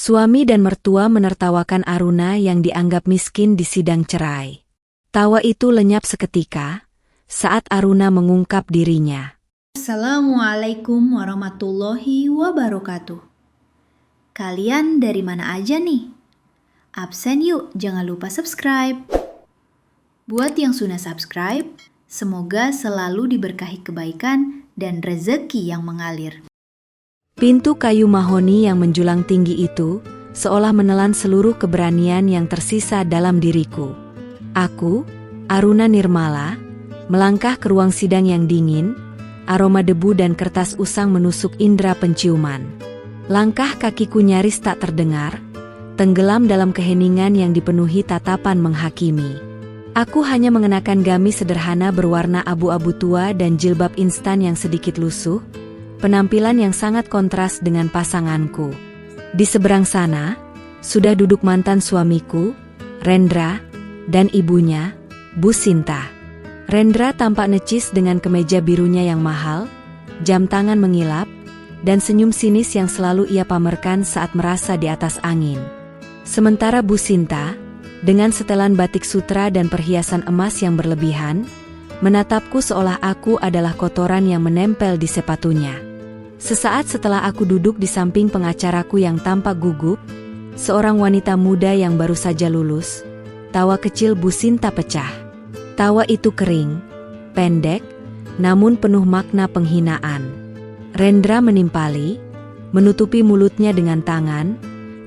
Suami dan mertua menertawakan Aruna yang dianggap miskin di sidang cerai. Tawa itu lenyap seketika saat Aruna mengungkap dirinya. Assalamualaikum warahmatullahi wabarakatuh. Kalian dari mana aja nih? Absen yuk, jangan lupa subscribe. Buat yang sudah subscribe, semoga selalu diberkahi kebaikan dan rezeki yang mengalir. Pintu kayu mahoni yang menjulang tinggi itu seolah menelan seluruh keberanian yang tersisa dalam diriku. Aku, Aruna Nirmala, melangkah ke ruang sidang yang dingin, aroma debu dan kertas usang menusuk indera penciuman. Langkah kakiku nyaris tak terdengar, tenggelam dalam keheningan yang dipenuhi tatapan menghakimi. Aku hanya mengenakan gamis sederhana berwarna abu-abu tua dan jilbab instan yang sedikit lusuh, penampilan yang sangat kontras dengan pasanganku. Di seberang sana, sudah duduk mantan suamiku, Rendra, dan ibunya, Bu Sinta. Rendra tampak necis dengan kemeja birunya yang mahal, jam tangan mengilap, dan senyum sinis yang selalu ia pamerkan saat merasa di atas angin. Sementara Bu Sinta, dengan setelan batik sutra dan perhiasan emas yang berlebihan, menatapku seolah aku adalah kotoran yang menempel di sepatunya. Sesaat setelah aku duduk di samping pengacaraku yang tampak gugup, seorang wanita muda yang baru saja lulus, tawa kecil Bu Sinta pecah. Tawa itu kering, pendek, namun penuh makna penghinaan. Rendra menimpali, menutupi mulutnya dengan tangan,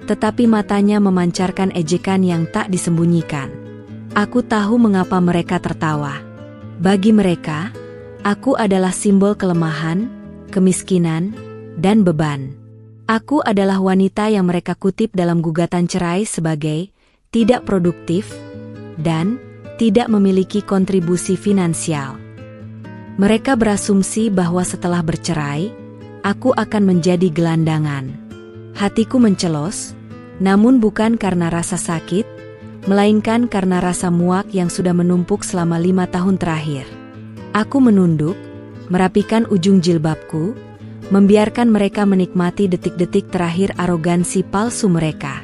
tetapi matanya memancarkan ejekan yang tak disembunyikan. Aku tahu mengapa mereka tertawa. Bagi mereka, aku adalah simbol kelemahan, kemiskinan, dan beban. Aku adalah wanita yang mereka kutip dalam gugatan cerai sebagai tidak produktif dan tidak memiliki kontribusi finansial. Mereka berasumsi bahwa setelah bercerai, aku akan menjadi gelandangan. Hatiku mencelos, namun bukan karena rasa sakit, melainkan karena rasa muak yang sudah menumpuk selama 5 tahun terakhir. Aku menunduk, merapikan ujung jilbabku, membiarkan mereka menikmati detik-detik terakhir arogansi palsu mereka.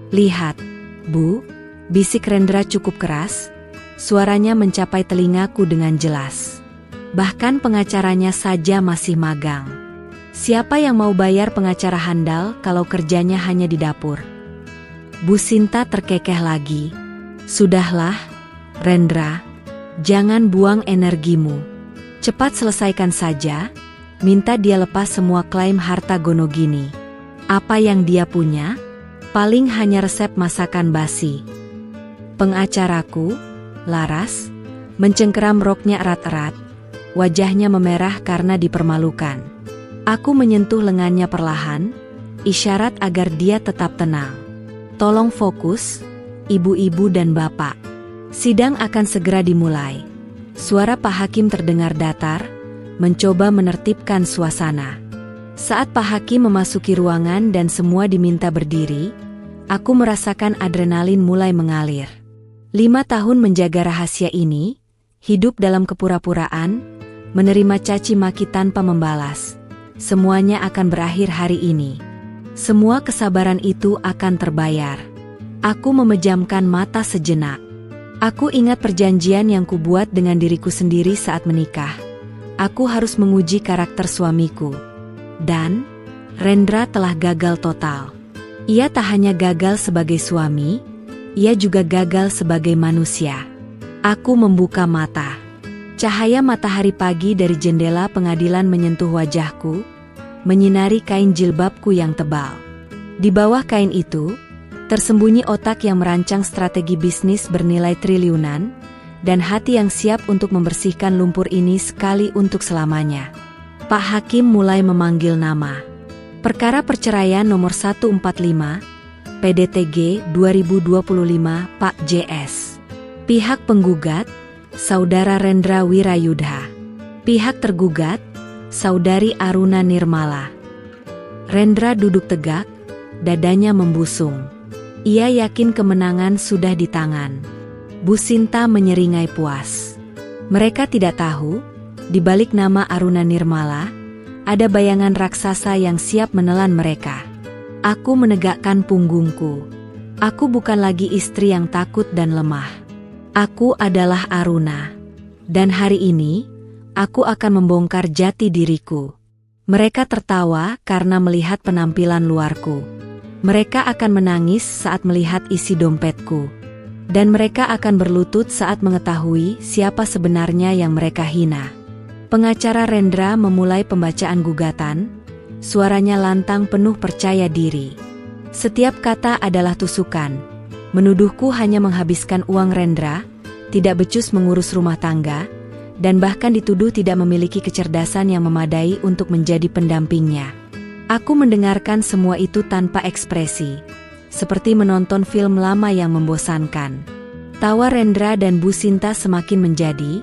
Lihat, Bu, bisik Rendra cukup keras, suaranya mencapai telingaku dengan jelas. Bahkan pengacaranya saja masih magang. Siapa yang mau bayar pengacara handal kalau kerjanya hanya di dapur? Bu Sinta terkekeh lagi. Sudahlah, Rendra, jangan buang energimu. Cepat selesaikan saja, minta dia lepas semua klaim harta Gonogini. Apa yang dia punya? Paling hanya resep masakan basi. Pengacaraku, Laras, mencengkeram roknya erat-erat, wajahnya memerah karena dipermalukan. Aku menyentuh lengannya perlahan, isyarat agar dia tetap tenang. Tolong fokus, ibu-ibu dan bapak. Sidang akan segera dimulai. Suara Pak Hakim terdengar datar, mencoba menertibkan suasana. Saat Pak Hakim memasuki ruangan dan semua diminta berdiri, aku merasakan adrenalin mulai mengalir. 5 tahun menjaga rahasia ini, hidup dalam kepura-puraan, menerima caci maki tanpa membalas. Semuanya akan berakhir hari ini. Semua kesabaran itu akan terbayar. Aku memejamkan mata sejenak. Aku ingat perjanjian yang kubuat dengan diriku sendiri saat menikah. Aku harus menguji karakter suamiku. Dan Rendra telah gagal total. Ia tak hanya gagal sebagai suami, ia juga gagal sebagai manusia. Aku membuka mata. Cahaya matahari pagi dari jendela pengadilan menyentuh wajahku, menyinari kain jilbabku yang tebal. Di bawah kain itu, tersembunyi otak yang merancang strategi bisnis bernilai triliunan, dan hati yang siap untuk membersihkan lumpur ini sekali untuk selamanya. Pak Hakim mulai memanggil nama. Perkara perceraian nomor 145, PDTG 2025 Pak JS. Pihak penggugat, Saudara Rendra Wirayudha. Pihak tergugat, Saudari Aruna Nirmala. Rendra duduk tegak, dadanya membusung. Ia yakin kemenangan sudah di tangan. Bu Sinta menyeringai puas. Mereka tidak tahu, di balik nama Aruna Nirmala, ada bayangan raksasa yang siap menelan mereka. Aku menegakkan punggungku. Aku bukan lagi istri yang takut dan lemah. Aku adalah Aruna. Dan hari ini, aku akan membongkar jati diriku. Mereka tertawa karena melihat penampilan luarku. Mereka akan menangis saat melihat isi dompetku. Dan mereka akan berlutut saat mengetahui siapa sebenarnya yang mereka hina. Pengacara Rendra memulai pembacaan gugatan. Suaranya lantang penuh percaya diri. Setiap kata adalah tusukan. Menuduhku hanya menghabiskan uang Rendra, tidak becus mengurus rumah tangga, dan bahkan dituduh tidak memiliki kecerdasan yang memadai untuk menjadi pendampingnya. Aku mendengarkan semua itu tanpa ekspresi, seperti menonton film lama yang membosankan. Tawa Rendra dan Bu Sinta semakin menjadi,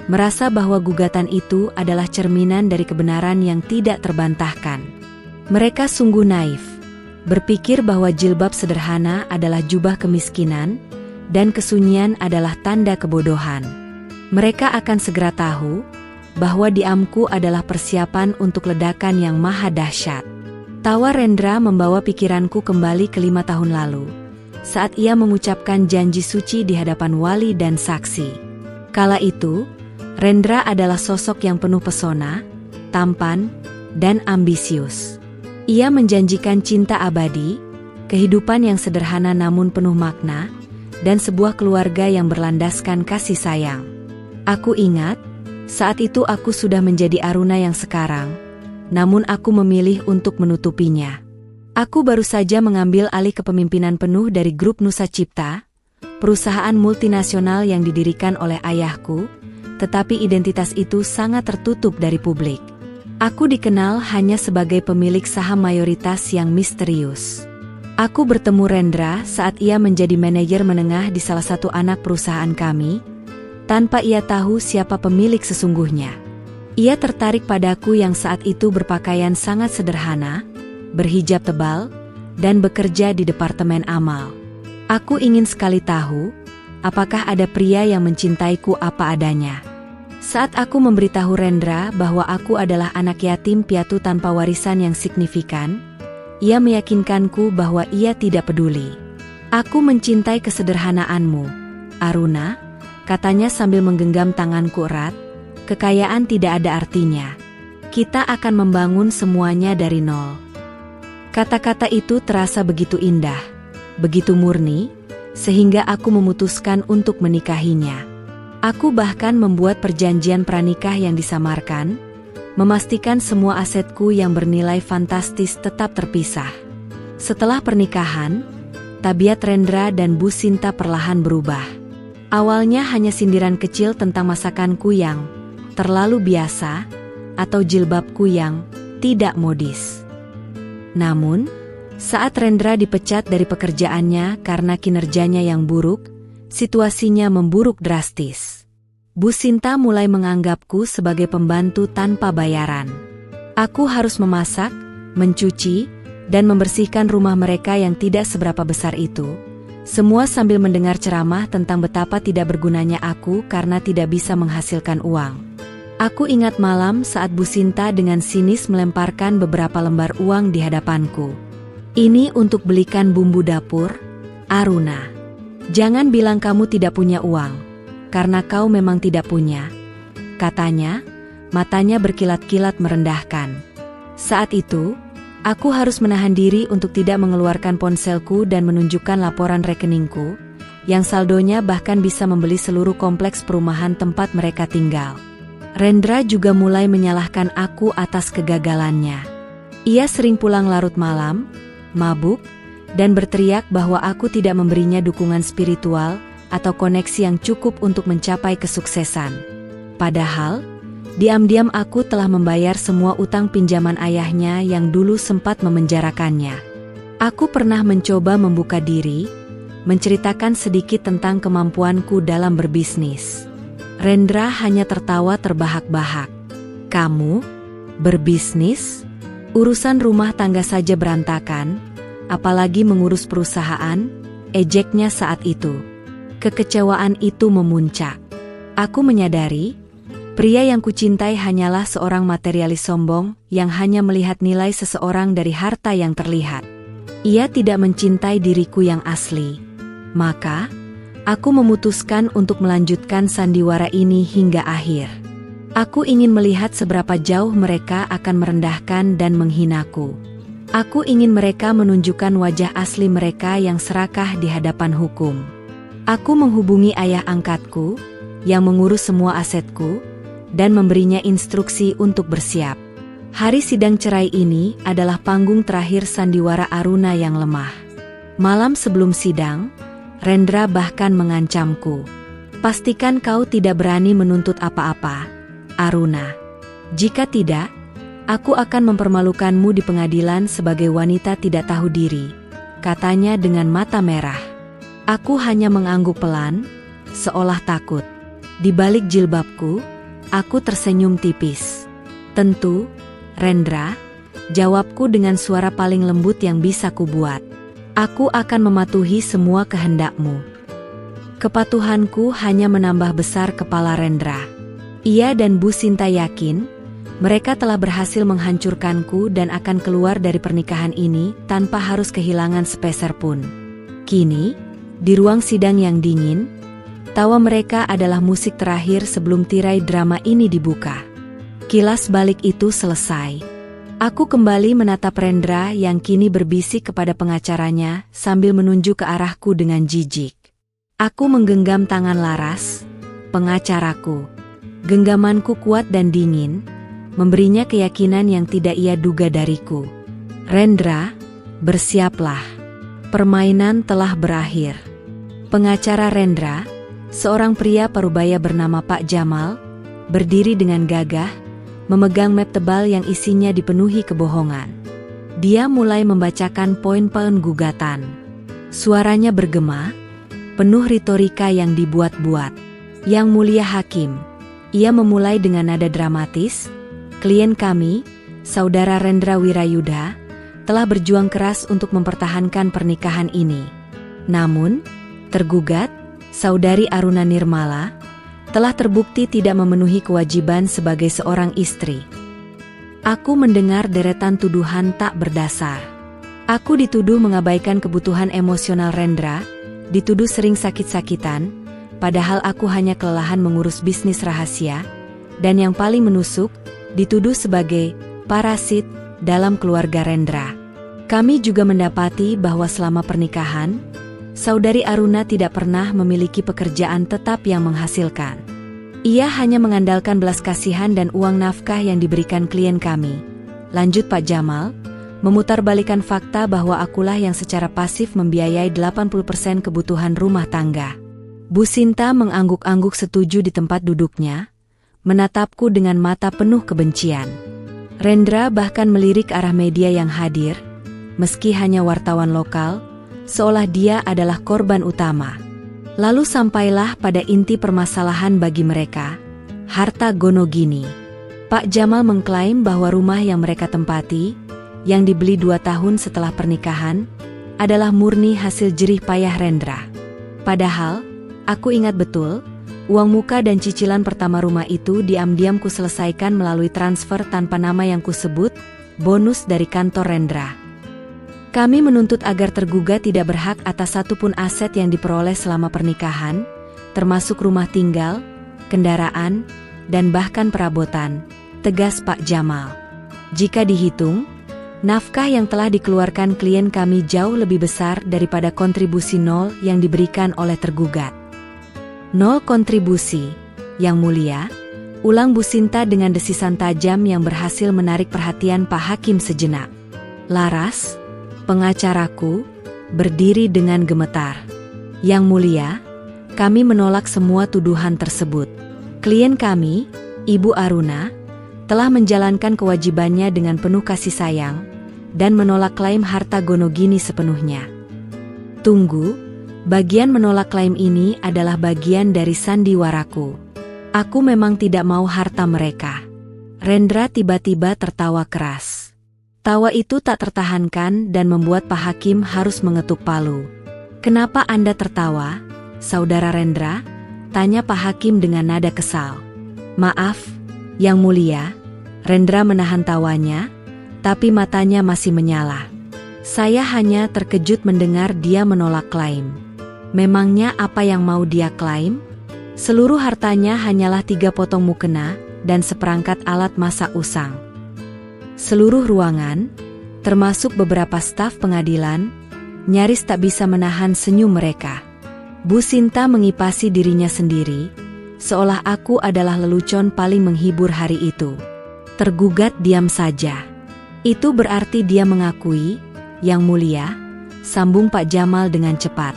merasa bahwa gugatan itu adalah cerminan dari kebenaran yang tidak terbantahkan. Mereka sungguh naif, berpikir bahwa jilbab sederhana adalah jubah kemiskinan, dan kesunyian adalah tanda kebodohan. Mereka akan segera tahu bahwa diamku adalah persiapan untuk ledakan yang maha dahsyat. Tawa Rendra membawa pikiranku kembali ke 5 tahun lalu, saat ia mengucapkan janji suci di hadapan wali dan saksi. Kala itu, Rendra adalah sosok yang penuh pesona, tampan, dan ambisius. Ia menjanjikan cinta abadi, kehidupan yang sederhana namun penuh makna, dan sebuah keluarga yang berlandaskan kasih sayang. Aku ingat, saat itu aku sudah menjadi Aruna yang sekarang, namun aku memilih untuk menutupinya. Aku baru saja mengambil alih kepemimpinan penuh dari grup Nusa Cipta, perusahaan multinasional yang didirikan oleh ayahku, tetapi identitas itu sangat tertutup dari publik. Aku dikenal hanya sebagai pemilik saham mayoritas yang misterius. Aku bertemu Rendra saat ia menjadi manajer menengah di salah satu anak perusahaan kami, tanpa ia tahu siapa pemilik sesungguhnya. Ia tertarik padaku yang saat itu berpakaian sangat sederhana, berhijab tebal, dan bekerja di departemen amal. Aku ingin sekali tahu, apakah ada pria yang mencintaiku apa adanya. Saat aku memberitahu Rendra bahwa aku adalah anak yatim piatu tanpa warisan yang signifikan, ia meyakinkanku bahwa ia tidak peduli. Aku mencintai kesederhanaanmu, Aruna, katanya sambil menggenggam tanganku erat. Kekayaan tidak ada artinya. Kita akan membangun semuanya dari nol. Kata-kata itu terasa begitu indah, begitu murni, sehingga aku memutuskan untuk menikahinya. Aku bahkan membuat perjanjian pranikah yang disamarkan, memastikan semua asetku yang bernilai fantastis tetap terpisah. Setelah pernikahan, tabiat Rendra dan Bu Sinta perlahan berubah. Awalnya hanya sindiran kecil tentang masakanku yang terlalu biasa, atau jilbabku yang tidak modis. Namun, saat Rendra dipecat dari pekerjaannya karena kinerjanya yang buruk, situasinya memburuk drastis. Bu Sinta mulai menganggapku sebagai pembantu tanpa bayaran. Aku harus memasak, mencuci, dan membersihkan rumah mereka yang tidak seberapa besar itu. Semua sambil mendengar ceramah tentang betapa tidak bergunanya aku karena tidak bisa menghasilkan uang. Aku ingat malam saat Bu Sinta dengan sinis melemparkan beberapa lembar uang di hadapanku. Ini untuk belikan bumbu dapur, Aruna. Jangan bilang kamu tidak punya uang, karena kau memang tidak punya, katanya, matanya berkilat-kilat merendahkan. Saat itu, aku harus menahan diri untuk tidak mengeluarkan ponselku dan menunjukkan laporan rekeningku, yang saldonya bahkan bisa membeli seluruh kompleks perumahan tempat mereka tinggal. Rendra juga mulai menyalahkan aku atas kegagalannya. Ia sering pulang larut malam, mabuk, dan berteriak bahwa aku tidak memberinya dukungan spiritual atau koneksi yang cukup untuk mencapai kesuksesan. Padahal, diam-diam aku telah membayar semua utang pinjaman ayahnya yang dulu sempat memenjarakannya. Aku pernah mencoba membuka diri, menceritakan sedikit tentang kemampuanku dalam berbisnis. Rendra hanya tertawa terbahak-bahak. Kamu? Berbisnis? Urusan rumah tangga saja berantakan, apalagi mengurus perusahaan, ejeknya saat itu. Kekecewaan itu memuncak. Aku menyadari, pria yang kucintai hanyalah seorang materialis sombong yang hanya melihat nilai seseorang dari harta yang terlihat. Ia tidak mencintai diriku yang asli. Maka, aku memutuskan untuk melanjutkan sandiwara ini hingga akhir. Aku ingin melihat seberapa jauh mereka akan merendahkan dan menghinaku. Aku ingin mereka menunjukkan wajah asli mereka yang serakah di hadapan hukum. Aku menghubungi ayah angkatku, yang mengurus semua asetku, dan memberinya instruksi untuk bersiap. Hari sidang cerai ini adalah panggung terakhir sandiwara Aruna yang lemah. Malam sebelum sidang, Rendra bahkan mengancamku. Pastikan kau tidak berani menuntut apa-apa, Aruna. Jika tidak, aku akan mempermalukanmu di pengadilan sebagai wanita tidak tahu diri, katanya dengan mata merah. Aku hanya mengangguk pelan, seolah takut. Di balik jilbabku, aku tersenyum tipis. Tentu, Rendra, jawabku dengan suara paling lembut yang bisa kubuat. Aku akan mematuhi semua kehendakmu. Kepatuhanku hanya menambah besar kepala Rendra. Ia dan Bu Sinta yakin, mereka telah berhasil menghancurkanku dan akan keluar dari pernikahan ini tanpa harus kehilangan sepeser pun. Kini, di ruang sidang yang dingin, tawa mereka adalah musik terakhir sebelum tirai drama ini dibuka. Kilas balik itu selesai. Aku kembali menatap Rendra yang kini berbisik kepada pengacaranya sambil menunjuk ke arahku dengan jijik. Aku menggenggam tangan Laras, pengacaraku. Genggamanku kuat dan dingin, memberinya keyakinan yang tidak ia duga dariku. Rendra, bersiaplah. Permainan telah berakhir. Pengacara Rendra, seorang pria parubaya bernama Pak Jamal, berdiri dengan gagah, memegang map tebal yang isinya dipenuhi kebohongan. Dia mulai membacakan poin-poin gugatan. Suaranya bergema, penuh retorika yang dibuat-buat. Yang Mulia Hakim, ia memulai dengan nada dramatis, klien kami, Saudara Rendra Wirayuda, telah berjuang keras untuk mempertahankan pernikahan ini. Namun, tergugat, Saudari Aruna Nirmala, telah terbukti tidak memenuhi kewajiban sebagai seorang istri. Aku mendengar deretan tuduhan tak berdasar. Aku dituduh mengabaikan kebutuhan emosional Rendra, dituduh sering sakit-sakitan, padahal aku hanya kelelahan mengurus bisnis rahasia, dan yang paling menusuk, dituduh sebagai parasit dalam keluarga Rendra. Kami juga mendapati bahwa selama pernikahan, Saudari Aruna tidak pernah memiliki pekerjaan tetap yang menghasilkan. Ia hanya mengandalkan belas kasihan dan uang nafkah yang diberikan klien kami. Lanjut Pak Jamal, memutarbalikan fakta bahwa akulah yang secara pasif membiayai 80% kebutuhan rumah tangga. Bu Sinta mengangguk-angguk setuju di tempat duduknya, menatapku dengan mata penuh kebencian. Rendra bahkan melirik arah media yang hadir, meski hanya wartawan lokal, seolah dia adalah korban utama. Lalu sampailah pada inti permasalahan bagi mereka, harta Gonogini. Pak Jamal mengklaim bahwa rumah yang mereka tempati, yang dibeli 2 tahun setelah pernikahan, adalah murni hasil jerih payah Rendra. Padahal, aku ingat betul, uang muka dan cicilan pertama rumah itu diam-diam kuselesaikan melalui transfer tanpa nama yang kusebut, bonus dari kantor Rendra. Kami menuntut agar tergugat tidak berhak atas satupun aset yang diperoleh selama pernikahan, termasuk rumah tinggal, kendaraan, dan bahkan perabotan, tegas Pak Jamal. Jika dihitung, nafkah yang telah dikeluarkan klien kami jauh lebih besar daripada kontribusi nol yang diberikan oleh tergugat. Nol kontribusi, Yang Mulia, ulang Bu Sinta dengan desisan tajam yang berhasil menarik perhatian Pak Hakim sejenak. Laras, pengacaraku, berdiri dengan gemetar. Yang Mulia, kami menolak semua tuduhan tersebut. Klien kami, Ibu Aruna, telah menjalankan kewajibannya dengan penuh kasih sayang, dan menolak klaim harta Gonogini sepenuhnya. Tunggu, bagian menolak klaim ini adalah bagian dari sandiwaraku. Aku memang tidak mau harta mereka. Rendra tiba-tiba tertawa keras. Tawa itu tak tertahankan dan membuat Pak Hakim harus mengetuk palu. Kenapa Anda tertawa, Saudara Rendra? Tanya Pak Hakim dengan nada kesal. Maaf, Yang Mulia, Rendra menahan tawanya, tapi matanya masih menyala. Saya hanya terkejut mendengar dia menolak klaim. Memangnya apa yang mau dia klaim? Seluruh hartanya hanyalah 3 potong mukena dan seperangkat alat masak usang. Seluruh ruangan, termasuk beberapa staf pengadilan, nyaris tak bisa menahan senyum mereka. Bu Sinta mengipasi dirinya sendiri, seolah aku adalah lelucon paling menghibur hari itu. Tergugat diam saja. Itu berarti dia mengakui, Yang Mulia, sambung Pak Jamal dengan cepat.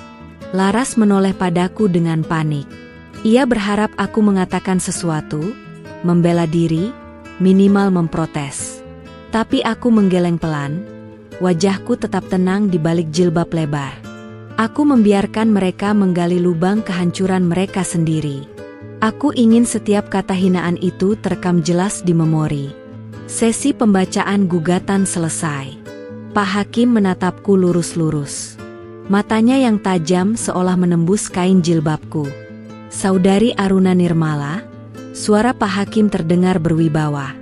Laras menoleh padaku dengan panik. Ia berharap aku mengatakan sesuatu, membela diri, minimal memprotes. Tapi aku menggeleng pelan, wajahku tetap tenang di balik jilbab lebar. Aku membiarkan mereka menggali lubang kehancuran mereka sendiri. Aku ingin setiap kata hinaan itu terekam jelas di memori. Sesi pembacaan gugatan selesai. Pak Hakim menatapku lurus-lurus. Matanya yang tajam seolah menembus kain jilbabku. Saudari Aruna Nirmala, suara Pak Hakim terdengar berwibawa.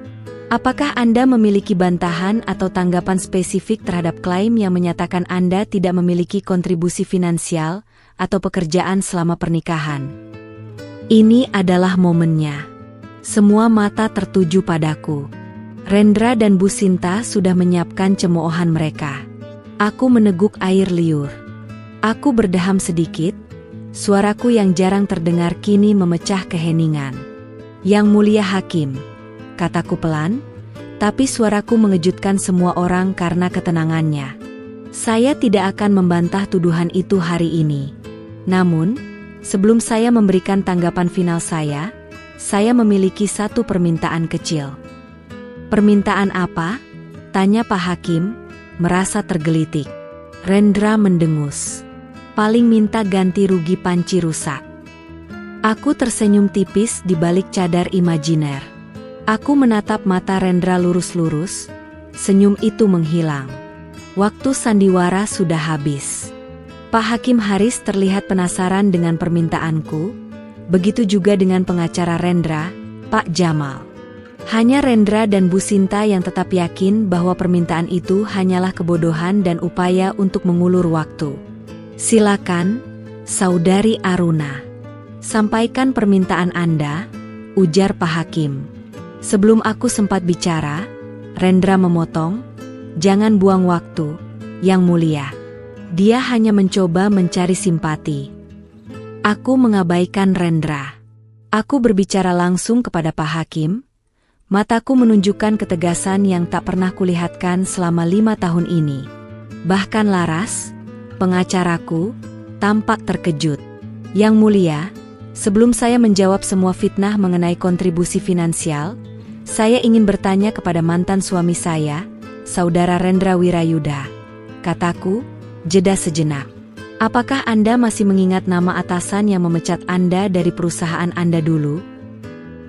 Apakah Anda memiliki bantahan atau tanggapan spesifik terhadap klaim yang menyatakan Anda tidak memiliki kontribusi finansial atau pekerjaan selama pernikahan? Ini adalah momennya. Semua mata tertuju padaku. Rendra dan Bu Sinta sudah menyiapkan cemoohan mereka. Aku meneguk air liur. Aku berdeham sedikit, suaraku yang jarang terdengar kini memecah keheningan. Yang Mulia Hakim, kataku pelan, tapi suaraku mengejutkan semua orang karena ketenangannya. Saya tidak akan membantah tuduhan itu hari ini. Namun, sebelum saya memberikan tanggapan final saya memiliki satu permintaan kecil. Permintaan apa? Tanya Pak Hakim, merasa tergelitik. Rendra mendengus. Paling minta ganti rugi panci rusak. Aku tersenyum tipis di balik cadar imajiner. Aku menatap mata Rendra lurus-lurus, senyum itu menghilang. Waktu sandiwara sudah habis. Pak Hakim Haris terlihat penasaran dengan permintaanku, begitu juga dengan pengacara Rendra, Pak Jamal. Hanya Rendra dan Bu Sinta yang tetap yakin bahwa permintaan itu hanyalah kebodohan dan upaya untuk mengulur waktu. Silakan, Saudari Aruna. Sampaikan permintaan Anda, ujar Pak Hakim. Sebelum aku sempat bicara, Rendra memotong, jangan buang waktu, Yang Mulia. Dia hanya mencoba mencari simpati. Aku mengabaikan Rendra. Aku berbicara langsung kepada Pak Hakim. Mataku menunjukkan ketegasan yang tak pernah kulihatkan selama 5 tahun ini. Bahkan Laras, pengacaraku, tampak terkejut. Yang Mulia, sebelum saya menjawab semua fitnah mengenai kontribusi finansial, saya ingin bertanya kepada mantan suami saya, Saudara Rendra Wirayuda. Kataku, jeda sejenak. Apakah Anda masih mengingat nama atasan yang memecat Anda dari perusahaan Anda dulu?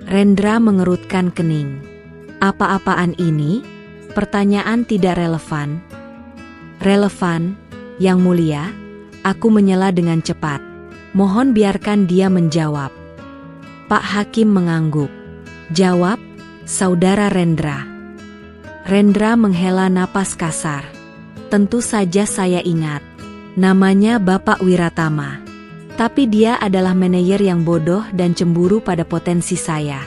Rendra mengerutkan kening. Apa-apaan ini? Pertanyaan tidak relevan. Relevan, Yang Mulia, aku menyela dengan cepat. Mohon biarkan dia menjawab. Pak Hakim mengangguk. Jawab, Saudara Rendra. Rendra menghela napas kasar. Tentu saja saya ingat. Namanya Bapak Wiratama. Tapi dia adalah manajer yang bodoh dan cemburu pada potensi saya.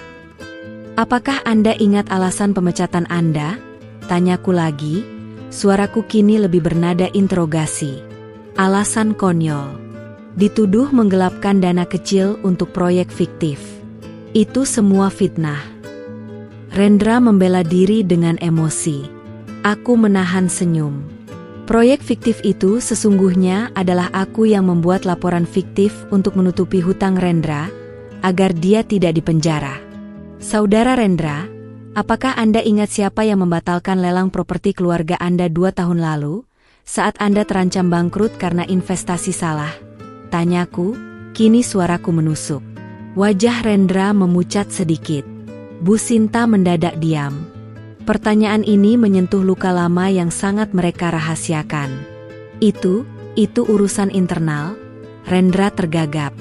Apakah Anda ingat alasan pemecatan Anda? Tanyaku lagi, suaraku kini lebih bernada interogasi. Alasan konyol. Dituduh menggelapkan dana kecil untuk proyek fiktif. Itu semua fitnah. Rendra membela diri dengan emosi. Aku menahan senyum. Proyek fiktif itu sesungguhnya adalah aku yang membuat laporan fiktif untuk menutupi hutang Rendra, agar dia tidak dipenjara. Saudara Rendra, apakah Anda ingat siapa yang membatalkan lelang properti keluarga Anda 2 tahun lalu, saat Anda terancam bangkrut karena investasi salah? Tanyaku, kini suaraku menusuk. Wajah Rendra memucat sedikit. Bu Sinta mendadak diam. Pertanyaan ini menyentuh luka lama yang sangat mereka rahasiakan. Itu urusan internal. Rendra tergagap.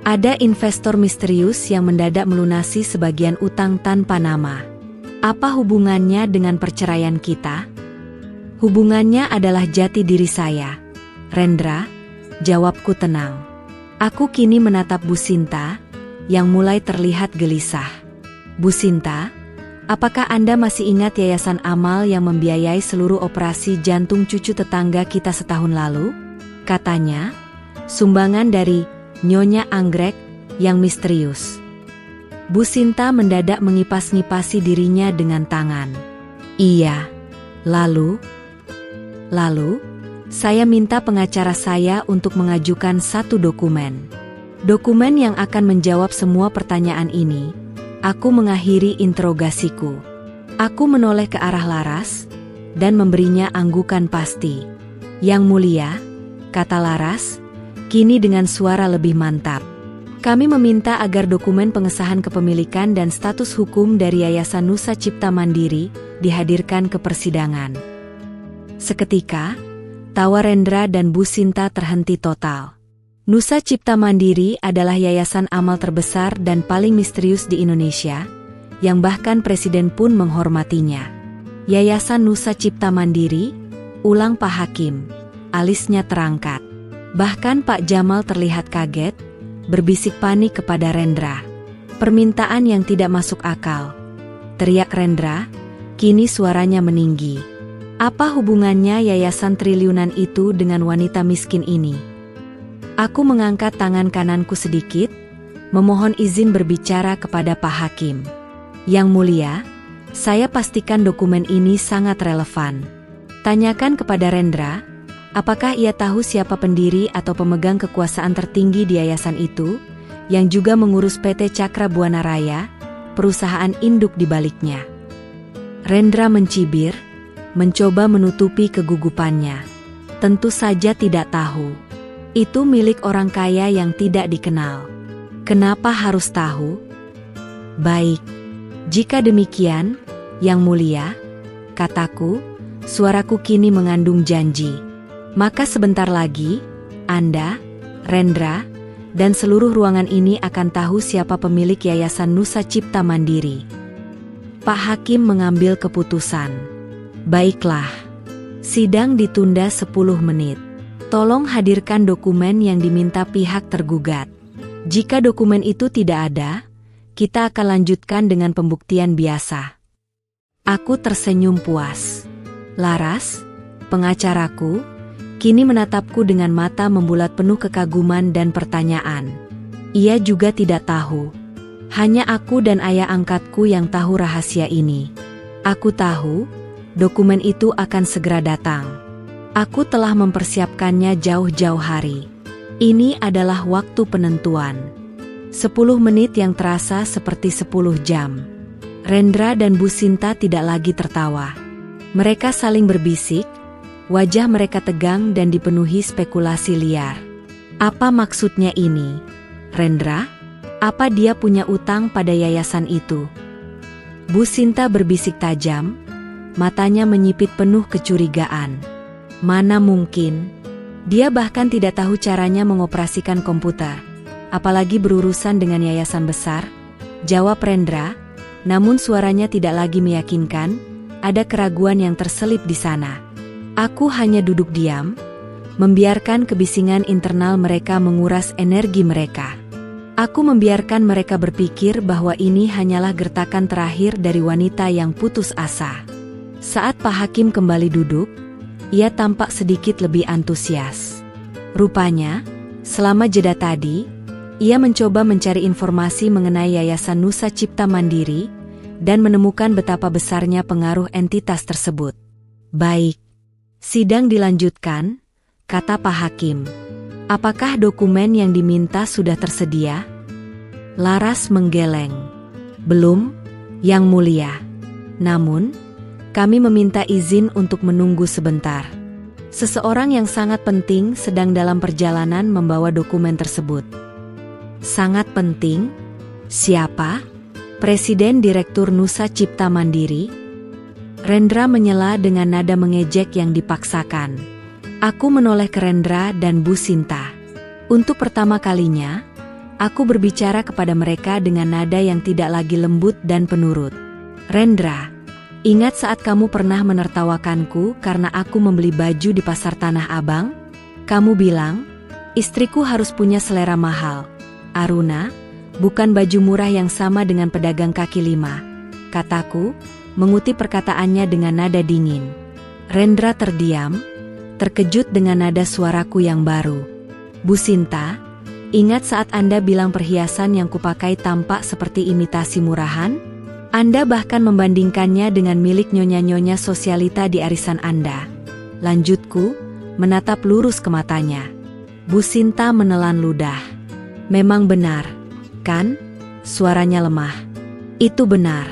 Ada investor misterius yang mendadak melunasi sebagian utang tanpa nama. Apa hubungannya dengan perceraian kita? Hubungannya adalah jati diri saya. Rendra, jawabku tenang. Aku kini menatap Bu Sinta, yang mulai terlihat gelisah. Bu Sinta, apakah Anda masih ingat Yayasan Amal yang membiayai seluruh operasi jantung cucu tetangga kita setahun lalu? Katanya, sumbangan dari Nyonya Anggrek yang misterius. Bu Sinta mendadak mengipas-ngipasi dirinya dengan tangan. Iya, lalu, saya minta pengacara saya untuk mengajukan satu dokumen. Dokumen yang akan menjawab semua pertanyaan ini. Aku mengakhiri interogasiku. Aku menoleh ke arah Laras, dan memberinya anggukan pasti. Yang mulia, kata Laras, kini dengan suara lebih mantap. Kami meminta agar dokumen pengesahan kepemilikan dan status hukum dari Yayasan Nusa Cipta Mandiri dihadirkan ke persidangan. Seketika, tawa Rendra dan Bu Sinta terhenti total. Nusa Cipta Mandiri adalah yayasan amal terbesar dan paling misterius di Indonesia, yang bahkan Presiden pun menghormatinya. Yayasan Nusa Cipta Mandiri, ulang Pak Hakim, alisnya terangkat. Bahkan Pak Jamal terlihat kaget, berbisik panik kepada Rendra. Permintaan yang tidak masuk akal, teriak Rendra, kini suaranya meninggi. Apa hubungannya yayasan triliunan itu dengan wanita miskin ini? Aku mengangkat tangan kananku sedikit, memohon izin berbicara kepada Pak Hakim. Yang mulia, saya pastikan dokumen ini sangat relevan. Tanyakan kepada Rendra, apakah ia tahu siapa pendiri atau pemegang kekuasaan tertinggi di yayasan itu, yang juga mengurus PT Cakra Buana Raya, perusahaan induk di baliknya. Rendra mencibir, mencoba menutupi kegugupannya. Tentu saja tidak tahu. Itu milik orang kaya yang tidak dikenal. Kenapa harus tahu? Baik. Jika demikian, Yang Mulia, kataku, suaraku kini mengandung janji. Maka sebentar lagi, Anda, Rendra, dan seluruh ruangan ini akan tahu siapa pemilik Yayasan Nusa Cipta Mandiri. Pak Hakim mengambil keputusan. Baiklah, sidang ditunda 10 menit. Tolong hadirkan dokumen yang diminta pihak tergugat. Jika dokumen itu tidak ada, kita akan lanjutkan dengan pembuktian biasa. Aku tersenyum puas. Laras, pengacaraku, kini menatapku dengan mata membulat penuh kekaguman dan pertanyaan. Ia juga tidak tahu. Hanya aku dan ayah angkatku yang tahu rahasia ini. Aku tahu, dokumen itu akan segera datang. Aku telah mempersiapkannya jauh-jauh hari. Ini adalah waktu penentuan. 10 menit yang terasa seperti 10 jam. Rendra dan Bu Sinta tidak lagi tertawa. Mereka saling berbisik, wajah mereka tegang dan dipenuhi spekulasi liar. Apa maksudnya ini? Rendra? Apa dia punya utang pada yayasan itu? Bu Sinta berbisik tajam, matanya menyipit penuh kecurigaan. Mana mungkin? Dia bahkan tidak tahu caranya mengoperasikan komputer. Apalagi berurusan dengan yayasan besar, jawab Rendra, namun suaranya tidak lagi meyakinkan, ada keraguan yang terselip di sana. Aku hanya duduk diam, membiarkan kebisingan internal mereka menguras energi mereka. Aku membiarkan mereka berpikir bahwa ini hanyalah gertakan terakhir dari wanita yang putus asa. Saat Pak Hakim kembali duduk, ia tampak sedikit lebih antusias. Rupanya, selama jeda tadi, ia mencoba mencari informasi mengenai Yayasan Nusa Cipta Mandiri dan menemukan betapa besarnya pengaruh entitas tersebut. Baik, sidang dilanjutkan, kata Pak Hakim. Apakah dokumen yang diminta sudah tersedia? Laras menggeleng. Belum, Yang Mulia. Namun, kami meminta izin untuk menunggu sebentar. Seseorang yang sangat penting sedang dalam perjalanan membawa dokumen tersebut. Sangat penting? Siapa? Presiden Direktur Nusa Cipta Mandiri? Rendra menyela dengan nada mengejek yang dipaksakan. Aku menoleh ke Rendra dan Bu Sinta. Untuk pertama kalinya, aku berbicara kepada mereka dengan nada yang tidak lagi lembut dan penurut. Rendra, Ingat saat kamu pernah menertawakanku karena aku membeli baju di pasar Tanah Abang? Kamu bilang, istriku harus punya selera mahal. Aruna, bukan baju murah yang sama dengan pedagang kaki lima, kataku, mengutip perkataannya dengan nada dingin. Rendra terdiam, terkejut dengan nada suaraku yang baru. Bu Sinta, ingat saat Anda bilang perhiasan yang kupakai tampak seperti imitasi murahan? Anda bahkan membandingkannya dengan milik nyonya-nyonya sosialita di arisan Anda. Lanjutku, menatap lurus ke matanya. Bu Sinta menelan ludah. Memang benar, kan? Suaranya lemah. Itu benar,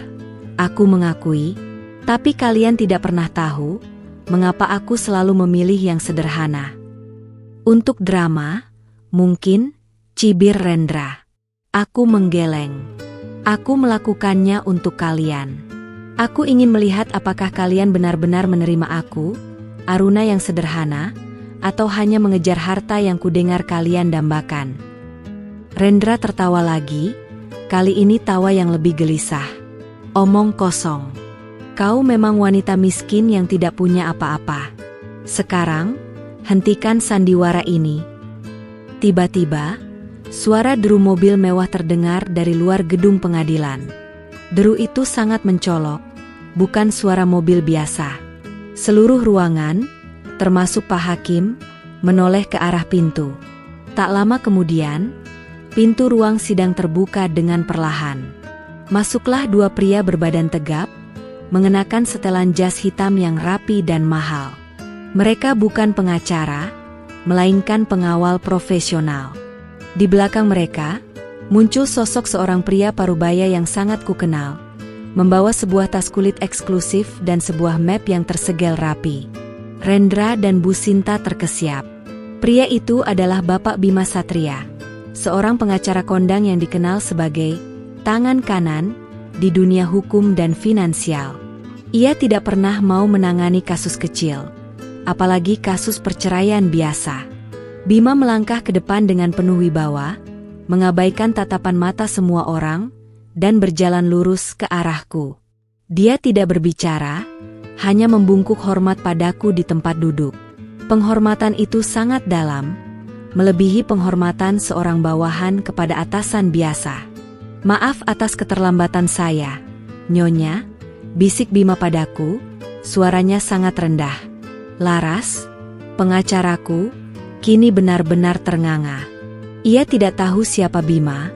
aku mengakui, tapi kalian tidak pernah tahu mengapa aku selalu memilih yang sederhana. Untuk drama, mungkin, cibir Rendra. Aku menggeleng. Aku melakukannya untuk kalian. Aku ingin melihat apakah kalian benar-benar menerima aku, Aruna yang sederhana, atau hanya mengejar harta yang kudengar kalian dambakan. Rendra tertawa lagi, kali ini tawa yang lebih gelisah. Omong kosong. Kau memang wanita miskin yang tidak punya apa-apa. Sekarang, hentikan sandiwara ini. Tiba-tiba, suara deru mobil mewah terdengar dari luar gedung pengadilan. Deru itu sangat mencolok, bukan suara mobil biasa. Seluruh ruangan, termasuk Pak Hakim, menoleh ke arah pintu. Tak lama kemudian, pintu ruang sidang terbuka dengan perlahan. Masuklah dua pria berbadan tegap, mengenakan setelan jas hitam yang rapi dan mahal. Mereka bukan pengacara, melainkan pengawal profesional. Di belakang mereka, muncul sosok seorang pria parubaya yang sangat kukenal, membawa sebuah tas kulit eksklusif dan sebuah map yang tersegel rapi. Rendra dan Bu Sinta terkesiap. Pria itu adalah Bapak Bima Satria, seorang pengacara kondang yang dikenal sebagai tangan kanan di dunia hukum dan finansial. Ia tidak pernah mau menangani kasus kecil, apalagi kasus perceraian biasa. Bima melangkah ke depan dengan penuh wibawa, mengabaikan tatapan mata semua orang, dan berjalan lurus ke arahku. Dia tidak berbicara, hanya membungkuk hormat padaku di tempat duduk. Penghormatan itu sangat dalam, melebihi penghormatan seorang bawahan kepada atasan biasa. Maaf atas keterlambatan saya, Nyonya, bisik Bima padaku, suaranya sangat rendah. Laras, pengacaraku, kini benar-benar ternganga. Ia tidak tahu siapa Bima,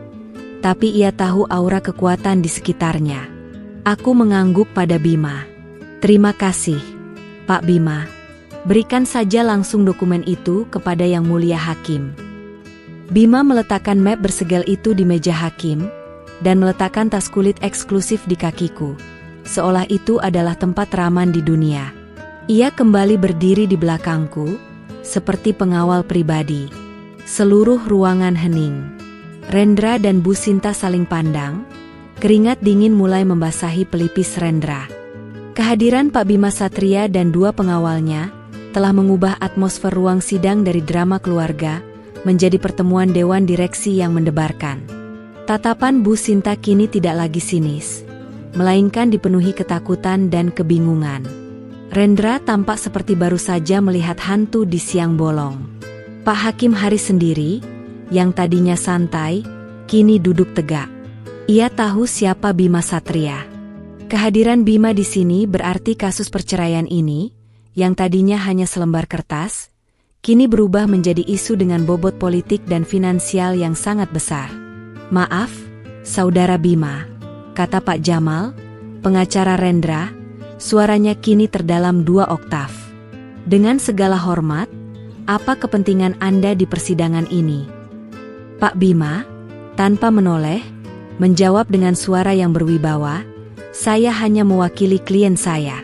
tapi ia tahu aura kekuatan di sekitarnya. Aku mengangguk pada Bima. Terima kasih, Pak Bima. Berikan saja langsung dokumen itu kepada Yang Mulia Hakim. Bima meletakkan map bersegel itu di meja Hakim, dan meletakkan tas kulit eksklusif di kakiku, seolah itu adalah tempat teraman di dunia. Ia kembali berdiri di belakangku, seperti pengawal pribadi. Seluruh ruangan hening. Rendra dan Bu Sinta saling pandang, keringat dingin mulai membasahi pelipis Rendra. Kehadiran Pak Bima Satria dan dua pengawalnya telah mengubah atmosfer ruang sidang dari drama keluarga menjadi pertemuan dewan direksi yang mendebarkan. Tatapan Bu Sinta kini tidak lagi sinis, melainkan dipenuhi ketakutan dan kebingungan. Rendra tampak seperti baru saja melihat hantu di siang bolong. Pak Hakim Haris sendiri, yang tadinya santai, kini duduk tegak. Ia tahu siapa Bima Satria. Kehadiran Bima di sini berarti kasus perceraian ini, yang tadinya hanya selembar kertas, kini berubah menjadi isu dengan bobot politik dan finansial yang sangat besar. Maaf, Saudara Bima, kata Pak Jamal, pengacara Rendra. Suaranya kini terdalam 2 oktav. Dengan segala hormat, apa kepentingan Anda di persidangan ini? Pak Bima, tanpa menoleh, menjawab dengan suara yang berwibawa, saya hanya mewakili klien saya.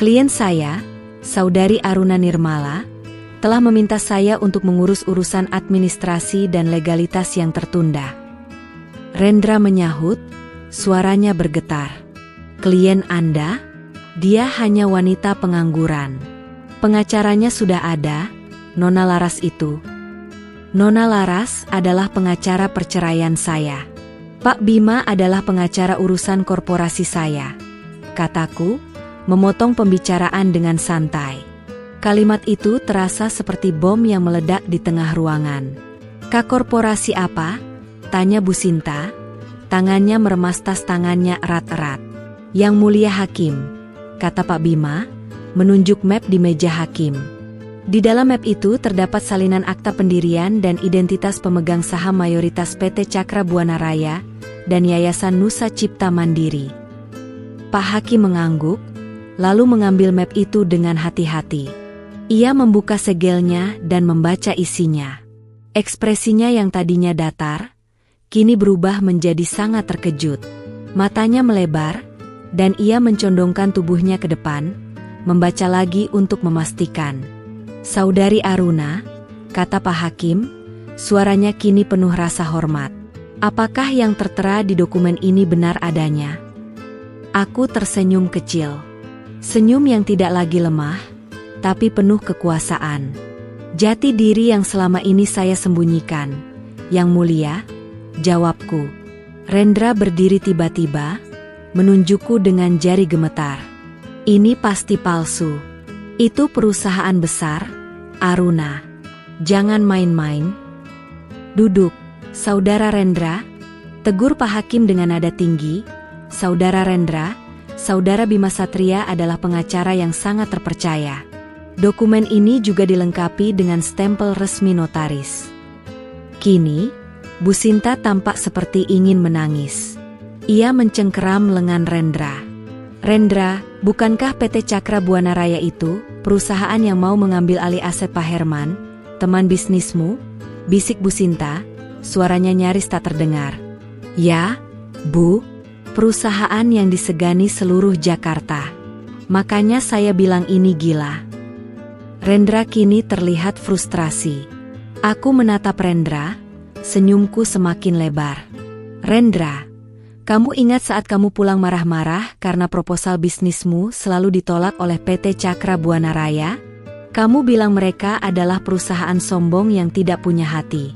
Klien saya, Saudari Aruna Nirmala, telah meminta saya untuk mengurus urusan administrasi dan legalitas yang tertunda. Rendra menyahut, suaranya bergetar. Klien Anda? Dia hanya wanita pengangguran. Pengacaranya sudah ada, Nona Laras itu. Nona Laras adalah pengacara perceraian saya. Pak Bima adalah pengacara urusan korporasi saya, kataku, memotong pembicaraan dengan santai. Kalimat itu terasa seperti bom yang meledak di tengah ruangan. "Kak, korporasi apa?" tanya Bu Sinta. Tangannya meremas tas tangannya erat-erat. "Yang Mulia Hakim," kata Pak Bima, menunjuk map di meja hakim. Di dalam map itu terdapat salinan akta pendirian dan identitas pemegang saham mayoritas PT Cakra Buana Raya dan Yayasan Nusa Cipta Mandiri. Pak Hakim mengangguk, lalu mengambil map itu dengan hati-hati. Ia membuka segelnya dan membaca isinya. Ekspresinya yang tadinya datar, kini berubah menjadi sangat terkejut. Matanya melebar, dan ia mencondongkan tubuhnya ke depan, membaca lagi untuk memastikan. "Saudari Aruna," kata Pak Hakim, suaranya kini penuh rasa hormat. "Apakah yang tertera di dokumen ini benar adanya?" Aku tersenyum kecil. Senyum yang tidak lagi lemah, tapi penuh kekuasaan. Jati diri yang selama ini saya sembunyikan. "Yang Mulia," jawabku. Rendra berdiri tiba-tiba, menunjukku dengan jari gemetar. "Ini pasti palsu. Itu perusahaan besar, Aruna. Jangan main-main." "Duduk, Saudara Rendra," tegur Pak Hakim dengan nada tinggi. "Saudara Rendra, Saudara Bima Satria adalah pengacara yang sangat terpercaya. Dokumen ini juga dilengkapi dengan stempel resmi notaris." Kini, Bu Sinta tampak seperti ingin menangis. Ia mencengkeram lengan Rendra. "Rendra, bukankah PT Cakra Buana Raya itu perusahaan yang mau mengambil alih aset Pak Herman, teman bisnismu?" bisik Bu Sinta, suaranya nyaris tak terdengar. "Ya, Bu, perusahaan yang disegani seluruh Jakarta. Makanya saya bilang ini gila." Rendra kini terlihat frustrasi. Aku menatap Rendra, senyumku semakin lebar. "Rendra, kamu ingat saat kamu pulang marah-marah karena proposal bisnismu selalu ditolak oleh PT Cakra Buana Raya? Kamu bilang mereka adalah perusahaan sombong yang tidak punya hati."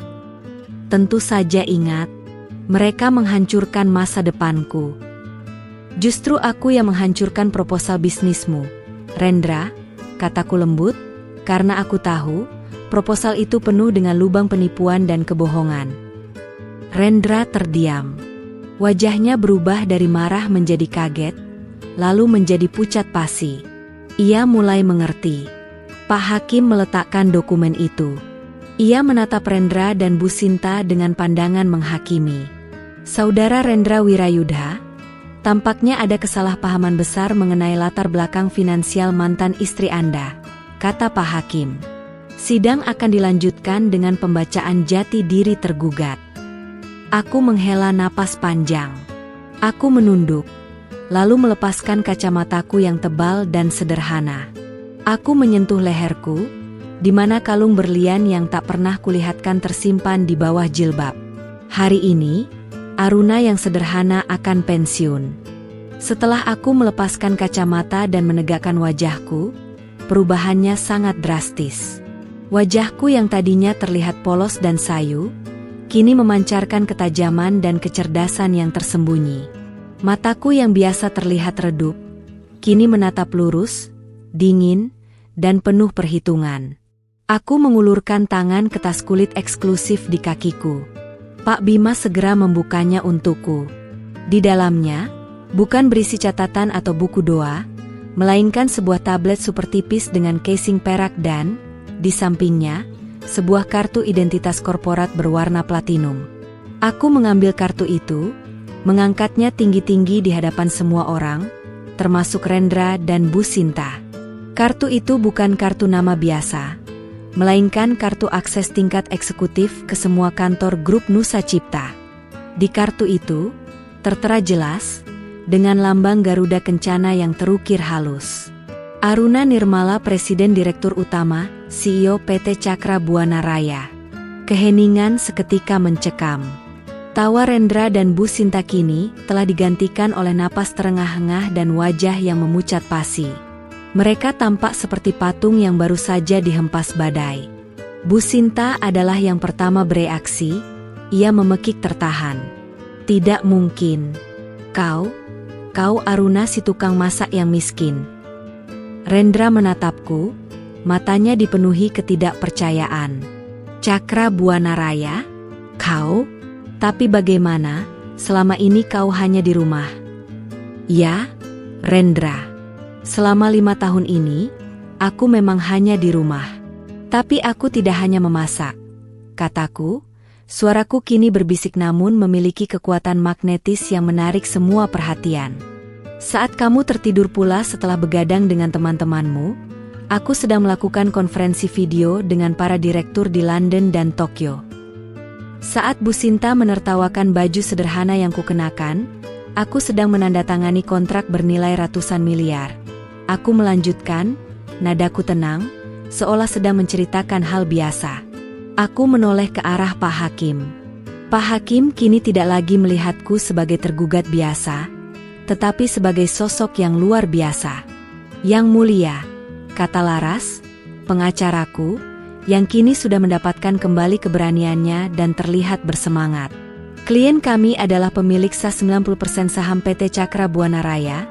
"Tentu saja ingat. Mereka menghancurkan masa depanku." "Justru aku yang menghancurkan proposal bisnismu, Rendra," kataku lembut, "karena aku tahu proposal itu penuh dengan lubang penipuan dan kebohongan." Rendra terdiam. Wajahnya berubah dari marah menjadi kaget, lalu menjadi pucat pasi. Ia mulai mengerti. Pak Hakim meletakkan dokumen itu. Ia menatap Rendra dan Bu Sinta dengan pandangan menghakimi. "Saudara Rendra Wirayudha, tampaknya ada kesalahpahaman besar mengenai latar belakang finansial mantan istri Anda," kata Pak Hakim. "Sidang akan dilanjutkan dengan pembacaan jati diri tergugat." Aku menghela napas panjang. Aku menunduk, lalu melepaskan kacamataku yang tebal dan sederhana. Aku menyentuh leherku, di mana kalung berlian yang tak pernah kulihatkan tersimpan di bawah jilbab. Hari ini, Aruna yang sederhana akan pensiun. Setelah aku melepaskan kacamata dan menegakkan wajahku, perubahannya sangat drastis. Wajahku yang tadinya terlihat polos dan sayu, kini memancarkan ketajaman dan kecerdasan yang tersembunyi. Mataku yang biasa terlihat redup, kini menatap lurus, dingin, dan penuh perhitungan. Aku mengulurkan tangan ke tas kulit eksklusif di kakiku. Pak Bima segera membukanya untukku. Di dalamnya, bukan berisi catatan atau buku doa, melainkan sebuah tablet super tipis dengan casing perak dan, di sampingnya, sebuah kartu identitas korporat berwarna platinum. Aku mengambil kartu itu, mengangkatnya tinggi-tinggi di hadapan semua orang, termasuk Rendra dan Bu Sinta. Kartu itu bukan kartu nama biasa, melainkan kartu akses tingkat eksekutif ke semua kantor grup Nusa Cipta. Di kartu itu, tertera jelas, dengan lambang Garuda Kencana yang terukir halus. Aruna Nirmala, Presiden Direktur Utama, CEO PT Cakra Buana Raya. Keheningan seketika mencekam. Tawa Rendra dan Bu Sinta kini telah digantikan oleh napas terengah-engah dan wajah yang memucat pasi. Mereka tampak seperti patung yang baru saja dihempas badai. Bu Sinta adalah yang pertama bereaksi, ia memekik tertahan. "Tidak mungkin. Kau Aruna si tukang masak yang miskin," Rendra menatapku, matanya dipenuhi ketidakpercayaan. Cakra Buana Raya? Kau? Tapi bagaimana, selama ini kau hanya di rumah? Ya, Rendra. Selama 5 tahun ini, aku memang hanya di rumah. Tapi aku tidak hanya memasak, kataku. Suaraku kini berbisik namun memiliki kekuatan magnetis yang menarik semua perhatian. Saat kamu tertidur pula setelah begadang dengan teman-temanmu, aku sedang melakukan konferensi video dengan para direktur di London dan Tokyo. Saat Bu Sinta menertawakan baju sederhana yang kukenakan, aku sedang menandatangani kontrak bernilai ratusan miliar. Aku melanjutkan, nadaku tenang, seolah sedang menceritakan hal biasa. Aku menoleh ke arah Pak Hakim. Pak Hakim kini tidak lagi melihatku sebagai tergugat biasa, tetapi sebagai sosok yang luar biasa. Yang mulia, kata Laras, pengacaraku, yang kini sudah mendapatkan kembali keberaniannya dan terlihat bersemangat. Klien kami adalah pemilik sah 90% saham PT Cakra Buana Raya,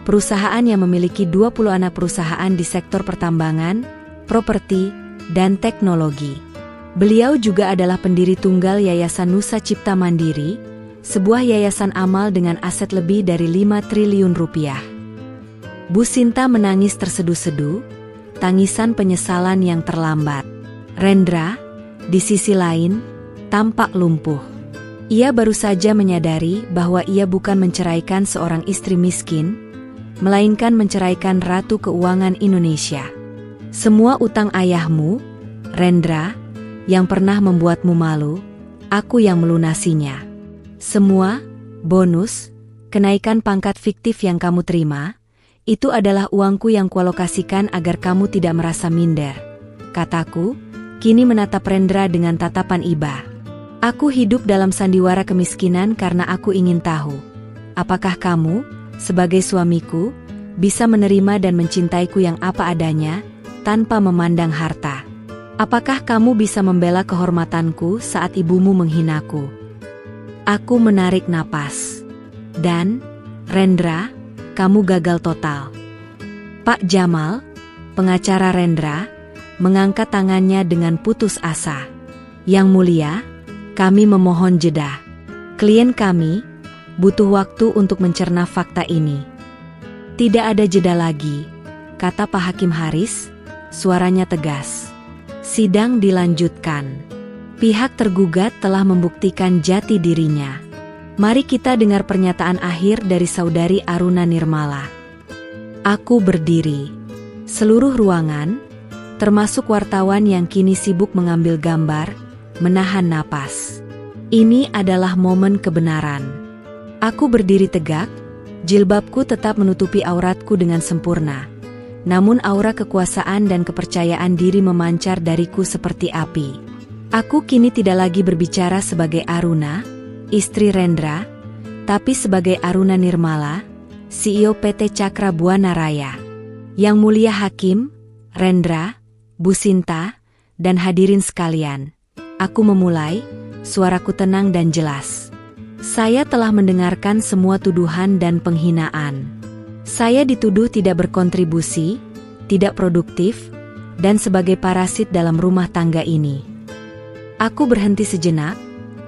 perusahaan yang memiliki 20 anak perusahaan di sektor pertambangan, properti, dan teknologi. Beliau juga adalah pendiri tunggal Yayasan Nusa Cipta Mandiri, sebuah yayasan amal dengan aset lebih dari 5 triliun rupiah. Bu Sinta menangis terseduh-seduh, tangisan penyesalan yang terlambat. Rendra, di sisi lain, tampak lumpuh. Ia baru saja menyadari bahwa ia bukan menceraikan seorang istri miskin, melainkan menceraikan Ratu Keuangan Indonesia. Semua utang ayahmu, Rendra, yang pernah membuatmu malu, aku yang melunasinya. Semua, bonus, kenaikan pangkat fiktif yang kamu terima, itu adalah uangku yang kualokasikan agar kamu tidak merasa minder. Kataku, kini menatap Rendra dengan tatapan iba. Aku hidup dalam sandiwara kemiskinan karena aku ingin tahu, apakah kamu, sebagai suamiku, bisa menerima dan mencintaiku yang apa adanya, tanpa memandang harta. Apakah kamu bisa membela kehormatanku saat ibumu menghinaku? Aku menarik napas. Dan, Rendra, kamu gagal total. Pak Jamal, pengacara Rendra, mengangkat tangannya dengan putus asa. Yang mulia, kami memohon jeda. Klien kami butuh waktu untuk mencerna fakta ini. Tidak ada jeda lagi, kata Pak Hakim Haris, suaranya tegas. Sidang dilanjutkan. Pihak tergugat telah membuktikan jati dirinya. Mari kita dengar pernyataan akhir dari Saudari Aruna Nirmala. Aku berdiri. Seluruh ruangan, termasuk wartawan yang kini sibuk mengambil gambar, menahan napas. Ini adalah momen kebenaran. Aku berdiri tegak, jilbabku tetap menutupi auratku dengan sempurna. Namun aura kekuasaan dan kepercayaan diri memancar dariku seperti api. Aku kini tidak lagi berbicara sebagai Aruna, istri Rendra, tapi sebagai Aruna Nirmala, CEO PT Cakra Buana Raya. Yang mulia Hakim, Rendra, Bu Sinta, dan hadirin sekalian. Aku memulai, suaraku tenang dan jelas. Saya telah mendengarkan semua tuduhan dan penghinaan. Saya dituduh tidak berkontribusi, tidak produktif, dan sebagai parasit dalam rumah tangga ini. Aku berhenti sejenak,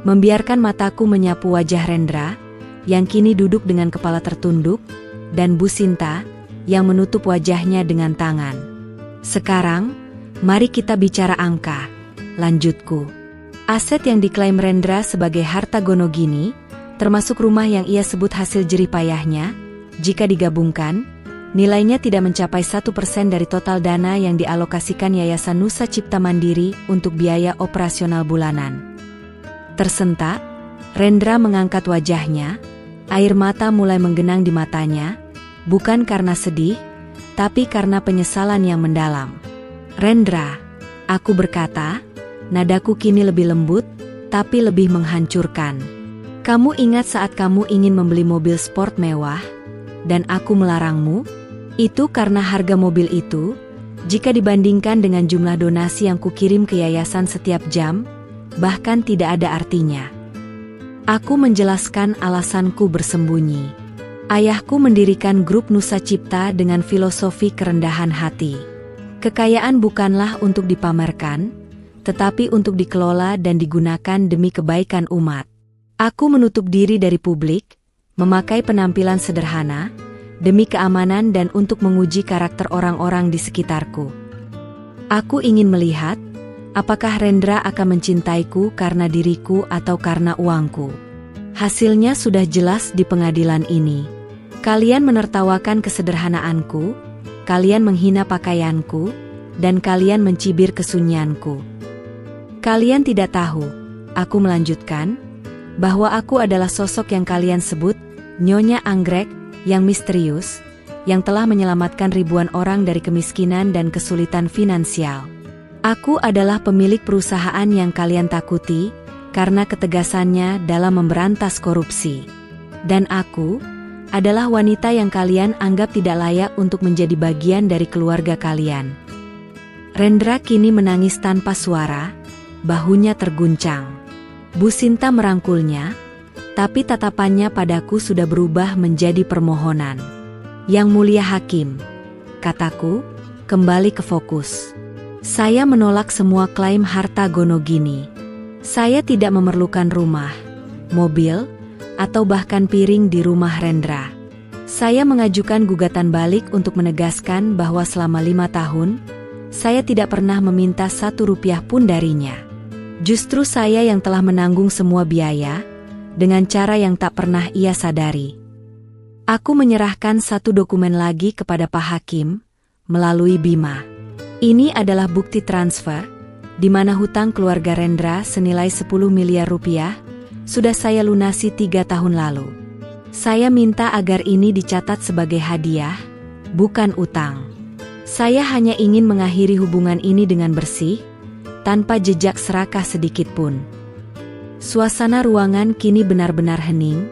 membiarkan mataku menyapu wajah Rendra, yang kini duduk dengan kepala tertunduk, dan Bu Sinta, yang menutup wajahnya dengan tangan. Sekarang, mari kita bicara angka, lanjutku. Aset yang diklaim Rendra sebagai harta gono gini, termasuk rumah yang ia sebut hasil jerih payahnya, jika digabungkan, nilainya tidak mencapai 1% dari total dana yang dialokasikan Yayasan Nusa Cipta Mandiri untuk biaya operasional bulanan. Tersentak, Rendra mengangkat wajahnya, air mata mulai menggenang di matanya, bukan karena sedih, tapi karena penyesalan yang mendalam. Rendra, aku berkata, nadaku kini lebih lembut, tapi lebih menghancurkan. Kamu ingat saat kamu ingin membeli mobil sport mewah, dan aku melarangmu? Itu karena harga mobil itu, jika dibandingkan dengan jumlah donasi yang kukirim ke yayasan setiap jam, bahkan tidak ada artinya. Aku menjelaskan alasanku bersembunyi. Ayahku mendirikan grup Nusa Cipta dengan filosofi kerendahan hati. Kekayaan bukanlah untuk dipamerkan, tetapi untuk dikelola dan digunakan demi kebaikan umat. Aku menutup diri dari publik, memakai penampilan sederhana, demi keamanan dan untuk menguji karakter orang-orang di sekitarku. Aku ingin melihat, apakah Rendra akan mencintaiku karena diriku atau karena uangku. Hasilnya sudah jelas di pengadilan ini. Kalian menertawakan kesederhanaanku, kalian menghina pakaianku, dan kalian mencibir kesunyianku. Kalian tidak tahu, aku melanjutkan, bahwa aku adalah sosok yang kalian sebut, Nyonya Anggrek, yang misterius, yang telah menyelamatkan ribuan orang dari kemiskinan dan kesulitan finansial. Aku adalah pemilik perusahaan yang kalian takuti, karena ketegasannya dalam memberantas korupsi. Dan aku adalah wanita yang kalian anggap tidak layak untuk menjadi bagian dari keluarga kalian. Rendra kini menangis tanpa suara, bahunya terguncang. Bu Sinta merangkulnya, tapi tatapannya padaku sudah berubah menjadi permohonan. Yang mulia hakim, kataku, kembali ke fokus. Saya menolak semua klaim harta Gonogini. Saya tidak memerlukan rumah, mobil, atau bahkan piring di rumah Rendra. Saya mengajukan gugatan balik untuk menegaskan bahwa selama 5 tahun, saya tidak pernah meminta 1 rupiah pun darinya. Justru saya yang telah menanggung semua biaya, dengan cara yang tak pernah ia sadari. Aku menyerahkan 1 dokumen lagi kepada Pak Hakim, melalui Bima. Ini adalah bukti transfer, di mana hutang keluarga Rendra senilai 10 miliar rupiah, sudah saya lunasi 3 tahun lalu. Saya minta agar ini dicatat sebagai hadiah, bukan utang. Saya hanya ingin mengakhiri hubungan ini dengan bersih, tanpa jejak serakah sedikit pun. Suasana ruangan kini benar-benar hening,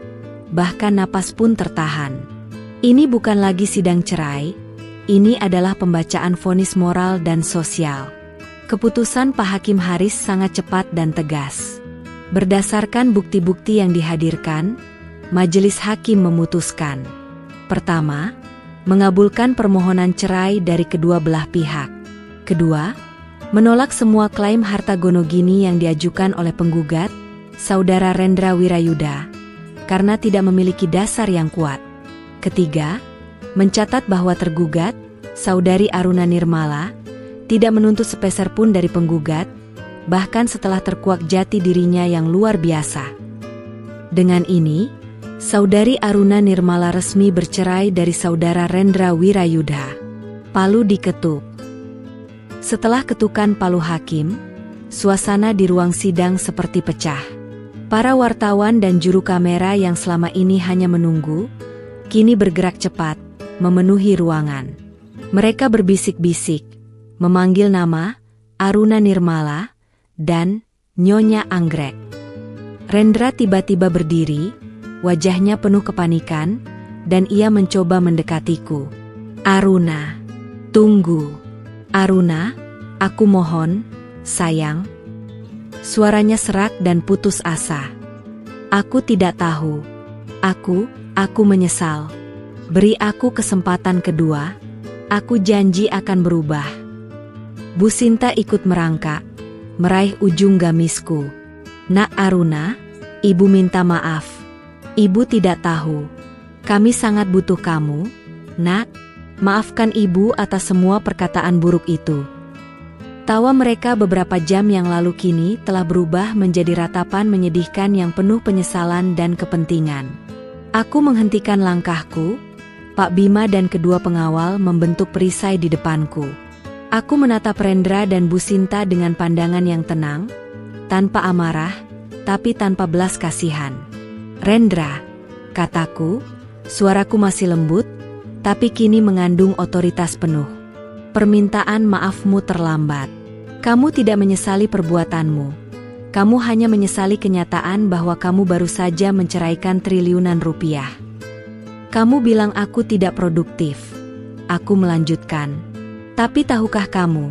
bahkan napas pun tertahan. Ini bukan lagi sidang cerai, ini adalah pembacaan vonis moral dan sosial. Keputusan Pak Hakim Haris sangat cepat dan tegas. Berdasarkan bukti-bukti yang dihadirkan, majelis hakim memutuskan. Pertama, mengabulkan permohonan cerai dari kedua belah pihak. Kedua, menolak semua klaim harta Gonogini yang diajukan oleh penggugat, Saudara Rendra Wirayuda, karena tidak memiliki dasar yang kuat. Ketiga, mencatat bahwa tergugat, Saudari Aruna Nirmala, tidak menuntut sepeser pun dari penggugat, bahkan setelah terkuak jati dirinya yang luar biasa. Dengan ini, Saudari Aruna Nirmala resmi bercerai dari Saudara Rendra Wirayuda. Palu diketuk. Setelah ketukan palu hakim, suasana di ruang sidang seperti pecah. Para wartawan dan juru kamera yang selama ini hanya menunggu, kini bergerak cepat, memenuhi ruangan. Mereka berbisik-bisik, memanggil nama Aruna Nirmala dan Nyonya Anggrek. Rendra tiba-tiba berdiri, wajahnya penuh kepanikan, dan ia mencoba mendekatiku. Aruna, tunggu. Aruna, aku mohon, sayang. Suaranya serak dan putus asa. Aku tidak tahu. Aku menyesal. Beri aku kesempatan kedua. Aku janji akan berubah. Bu Sinta ikut merangkak, meraih ujung gamisku. Nak Aruna, ibu minta maaf. Ibu tidak tahu. Kami sangat butuh kamu, nak. Maafkan ibu atas semua perkataan buruk itu. Tawa mereka beberapa jam yang lalu kini telah berubah menjadi ratapan menyedihkan yang penuh penyesalan dan kepentingan. Aku menghentikan langkahku. Pak Bima dan kedua pengawal membentuk perisai di depanku. Aku menatap Rendra dan Bu Sinta dengan pandangan yang tenang, tanpa amarah, tapi tanpa belas kasihan. Rendra, kataku, suaraku masih lembut, tapi kini mengandung otoritas penuh. Permintaan maafmu terlambat. Kamu tidak menyesali perbuatanmu. Kamu hanya menyesali kenyataan bahwa kamu baru saja menceraikan triliunan rupiah. Kamu bilang aku tidak produktif. Aku melanjutkan. Tapi tahukah kamu,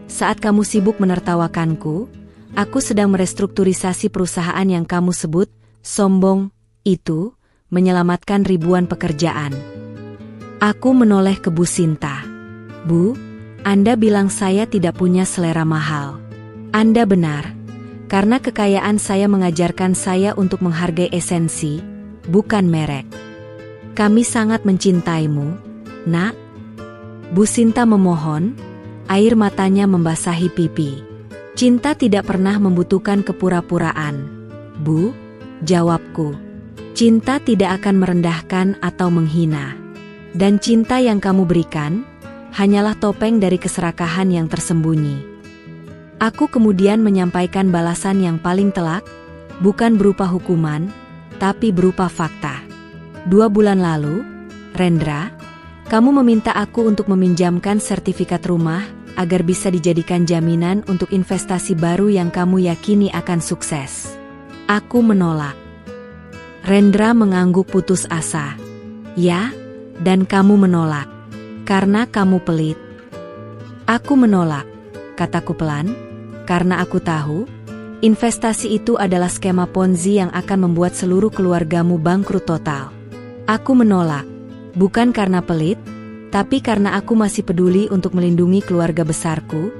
saat kamu sibuk menertawakanku, aku sedang merestrukturisasi perusahaan yang kamu sebut sombong itu menyelamatkan ribuan pekerjaan. Aku menoleh ke Bu Sinta. Bu, Anda bilang saya tidak punya selera mahal. Anda benar, karena kekayaan saya mengajarkan saya untuk menghargai esensi, bukan merek. Kami sangat mencintaimu, Nak. Bu Sinta memohon, air matanya membasahi pipi. Cinta tidak pernah membutuhkan kepura-puraan. Bu, jawabku. Cinta tidak akan merendahkan atau menghina. Dan cinta yang kamu berikan, hanyalah topeng dari keserakahan yang tersembunyi. Aku kemudian menyampaikan balasan yang paling telak, bukan berupa hukuman, tapi berupa fakta. 2 bulan lalu, Rendra, kamu meminta aku untuk meminjamkan sertifikat rumah agar bisa dijadikan jaminan untuk investasi baru yang kamu yakini akan sukses. Aku menolak. Rendra mengangguk putus asa. Ya, dan kamu menolak. Karena kamu pelit. Aku menolak, kataku pelan, karena aku tahu, investasi itu adalah skema Ponzi yang akan membuat seluruh keluargamu bangkrut total. Aku menolak, bukan karena pelit, tapi karena aku masih peduli untuk melindungi keluarga besarku,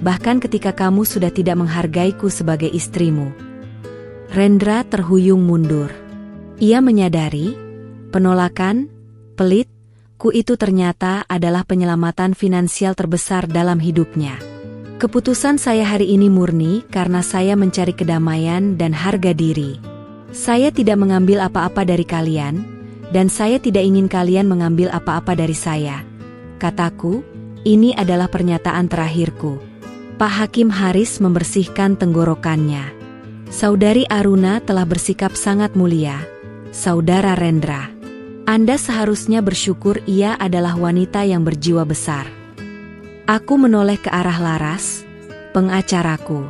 bahkan ketika kamu sudah tidak menghargaiku sebagai istrimu. Rendra terhuyung mundur. Ia menyadari, penolakan, pelitku itu ternyata adalah penyelamatan finansial terbesar dalam hidupnya. Keputusan saya hari ini murni karena saya mencari kedamaian dan harga diri. Saya tidak mengambil apa-apa dari kalian, dan saya tidak ingin kalian mengambil apa-apa dari saya. Kataku, ini adalah pernyataan terakhirku. Pak Hakim Haris membersihkan tenggorokannya. Saudari Aruna telah bersikap sangat mulia, Saudara Rendra. Anda seharusnya bersyukur ia adalah wanita yang berjiwa besar. Aku menoleh ke arah Laras, pengacaraku.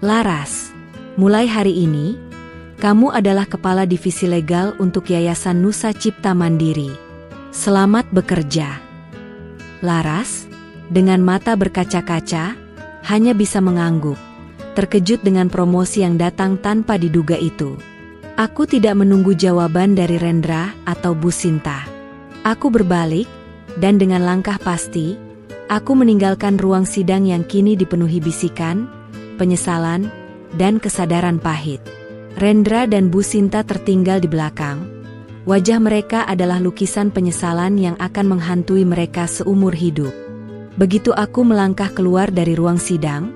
Laras, mulai hari ini, kamu adalah kepala divisi legal untuk Yayasan Nusa Cipta Mandiri. Selamat bekerja. Laras, dengan mata berkaca-kaca, hanya bisa mengangguk, terkejut dengan promosi yang datang tanpa diduga itu. Aku tidak menunggu jawaban dari Rendra atau Bu Sinta. Aku berbalik, dan dengan langkah pasti, aku meninggalkan ruang sidang yang kini dipenuhi bisikan, penyesalan, dan kesadaran pahit. Rendra dan Bu Sinta tertinggal di belakang. Wajah mereka adalah lukisan penyesalan yang akan menghantui mereka seumur hidup. Begitu aku melangkah keluar dari ruang sidang,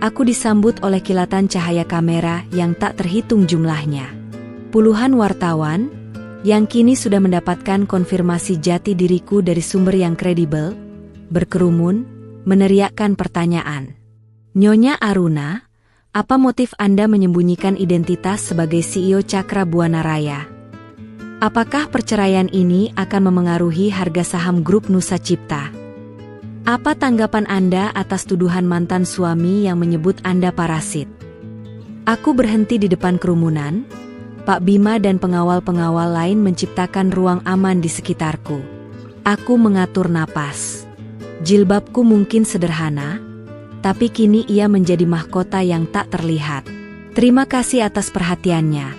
aku disambut oleh kilatan cahaya kamera yang tak terhitung jumlahnya. Puluhan wartawan, yang kini sudah mendapatkan konfirmasi jati diriku dari sumber yang kredibel, berkerumun, meneriakkan pertanyaan. Nyonya Aruna, apa motif Anda menyembunyikan identitas sebagai CEO Cakra Buana Raya? Apakah perceraian ini akan memengaruhi harga saham grup Nusa Cipta? Apa tanggapan Anda atas tuduhan mantan suami yang menyebut Anda parasit? Aku berhenti di depan kerumunan. Pak Bima dan pengawal-pengawal lain menciptakan ruang aman di sekitarku. Aku mengatur napas. Jilbabku mungkin sederhana, tapi kini ia menjadi mahkota yang tak terlihat. Terima kasih atas perhatiannya,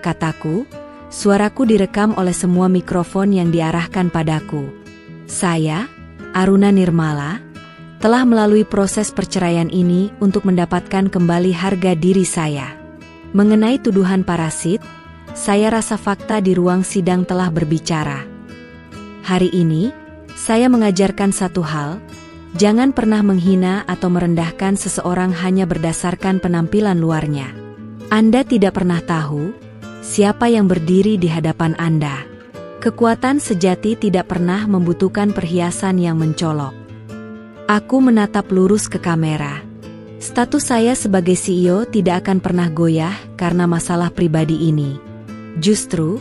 kataku. Suaraku direkam oleh semua mikrofon yang diarahkan padaku. Saya, Aruna Nirmala, telah melalui proses perceraian ini untuk mendapatkan kembali harga diri saya. Mengenai tuduhan parasit, saya rasa fakta di ruang sidang telah berbicara. Hari ini, saya mengajarkan satu hal, jangan pernah menghina atau merendahkan seseorang hanya berdasarkan penampilan luarnya. Anda tidak pernah tahu siapa yang berdiri di hadapan Anda. Kekuatan sejati tidak pernah membutuhkan perhiasan yang mencolok. Aku menatap lurus ke kamera. Status saya sebagai CEO tidak akan pernah goyah karena masalah pribadi ini. Justru,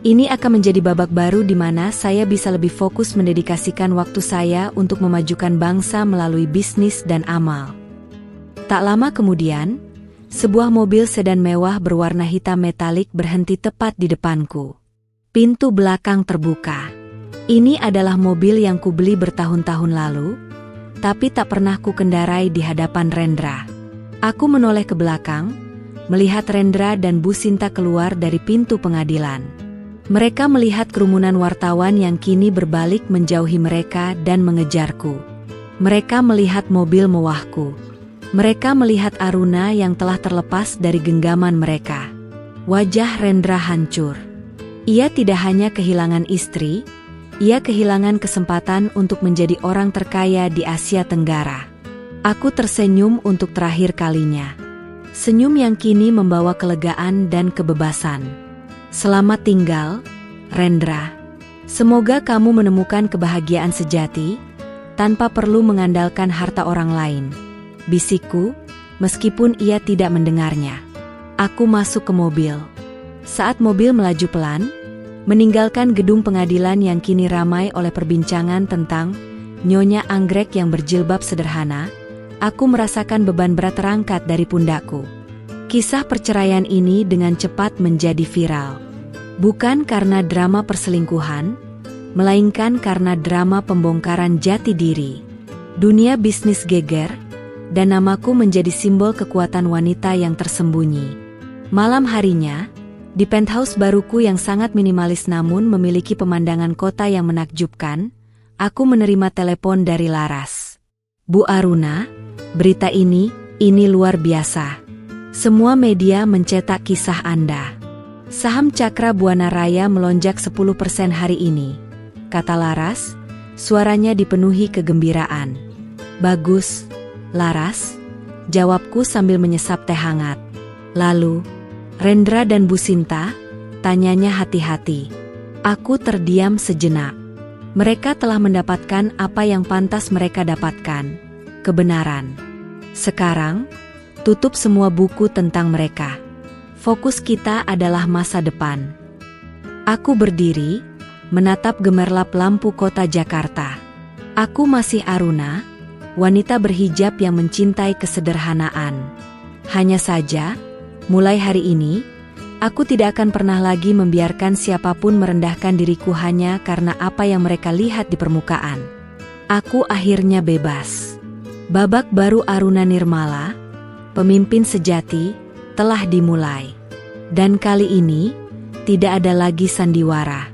ini akan menjadi babak baru di mana saya bisa lebih fokus mendedikasikan waktu saya untuk memajukan bangsa melalui bisnis dan amal. Tak lama kemudian, sebuah mobil sedan mewah berwarna hitam metalik berhenti tepat di depanku. Pintu belakang terbuka. Ini adalah mobil yang kubeli bertahun-tahun lalu, tapi tak pernah ku kendarai di hadapan Rendra. Aku menoleh ke belakang, melihat Rendra dan Bu Sinta keluar dari pintu pengadilan. Mereka melihat kerumunan wartawan yang kini berbalik menjauhi mereka dan mengejarku. Mereka melihat mobil mewahku. Mereka melihat Aruna yang telah terlepas dari genggaman mereka. Wajah Rendra hancur. Ia tidak hanya kehilangan istri, ia kehilangan kesempatan untuk menjadi orang terkaya di Asia Tenggara. Aku tersenyum untuk terakhir kalinya. Senyum yang kini membawa kelegaan dan kebebasan. Selamat tinggal, Rendra. Semoga kamu menemukan kebahagiaan sejati, tanpa perlu mengandalkan harta orang lain. Bisikku, meskipun ia tidak mendengarnya. Aku masuk ke mobil. Saat mobil melaju pelan, meninggalkan gedung pengadilan yang kini ramai oleh perbincangan tentang Nyonya Anggrek yang berjilbab sederhana, aku merasakan beban berat terangkat dari pundakku. Kisah perceraian ini dengan cepat menjadi viral. Bukan karena drama perselingkuhan, melainkan karena drama pembongkaran jati diri. Dunia bisnis geger, dan namaku menjadi simbol kekuatan wanita yang tersembunyi. Malam harinya, di penthouse baruku yang sangat minimalis namun memiliki pemandangan kota yang menakjubkan, aku menerima telepon dari Laras. Bu Aruna, berita ini luar biasa. Semua media mencetak kisah Anda. Saham Cakra Buana Raya melonjak 10% hari ini, kata Laras, suaranya dipenuhi kegembiraan. Bagus, Laras, jawabku sambil menyesap teh hangat. Lalu, Rendra dan Bu Sinta, tanyanya hati-hati. Aku terdiam sejenak. Mereka telah mendapatkan apa yang pantas mereka dapatkan, kebenaran. Sekarang, tutup semua buku tentang mereka. Fokus kita adalah masa depan. Aku berdiri, menatap gemerlap lampu kota Jakarta. Aku masih Aruna, wanita berhijab yang mencintai kesederhanaan. Hanya saja, mulai hari ini, aku tidak akan pernah lagi membiarkan siapapun merendahkan diriku hanya karena apa yang mereka lihat di permukaan. Aku akhirnya bebas. Babak baru Aruna Nirmala, pemimpin sejati, telah dimulai. Dan kali ini, tidak ada lagi sandiwara.